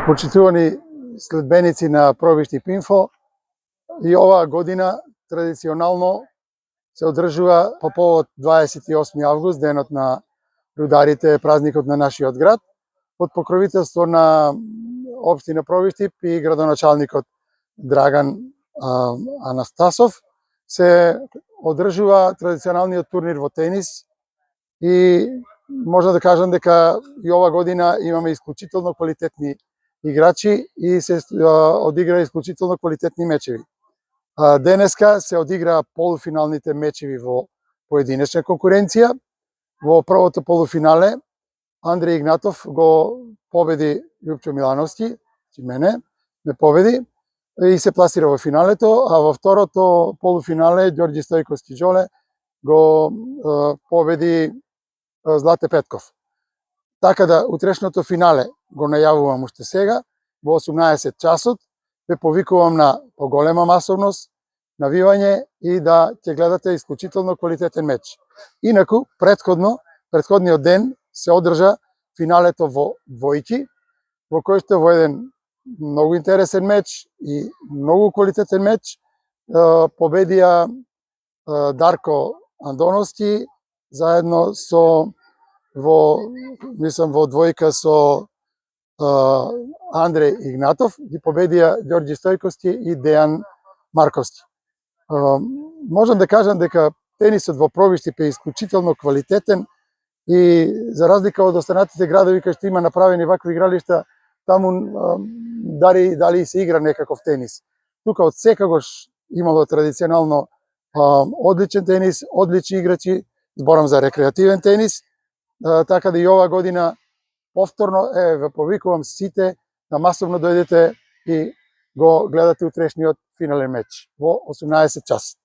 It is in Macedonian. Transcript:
Почитувани следбеници на Пробишти Пинфо, и оваа година традиционално се одржува по повод 28 август, денот на рударите, празникот на нашиот град, под покровителство на општина Пробишти и градоначалникот Драган Анастасов се одржува традиционалниот турнир во тенис и можам да кажам дека и ова година имаме исклучително квалитетни играчи и се одигра исклучително квалитетни мечеви. Денеска се одигра полуфиналните мечеви во поединечна конкуренција. Во првото полуфинале Андреј Игнатов го победи Љупчо Милановски, мене ме победи и се пласира во финалето, а во второто полуфинале Ѓорѓи Стојковски Џоле го победи Злате Петков. Така да, утрешното финале го најавувам уште сега, во 18 часот, ве повикувам на поголема масовност, навивање и да ќе гледате исклучително квалитетен меч. Инаку, претходниот ден се одржа финалето во двојки, во кој што во еден многу интересен меч и многу квалитетен меч победија Дарко Андоновски заедно со во двојка со Андреј Игнатов, ги победија Ѓорѓи Стојковски и Дејан Марковски. Можам да кажам дека тенисот во Пробишти е исклучително квалитетен и за разлика од останатите градови кај што има направени вакви игралишта, таму дали се игра некаков тенис. Тука од секогаш имало традиционално одличен тенис, одлични играчи, зборам за рекреативен тенис, така да и ова година повторно ве повикувам сите да масовно дојдете и го гледате утрешниот финален меч во 18 часот.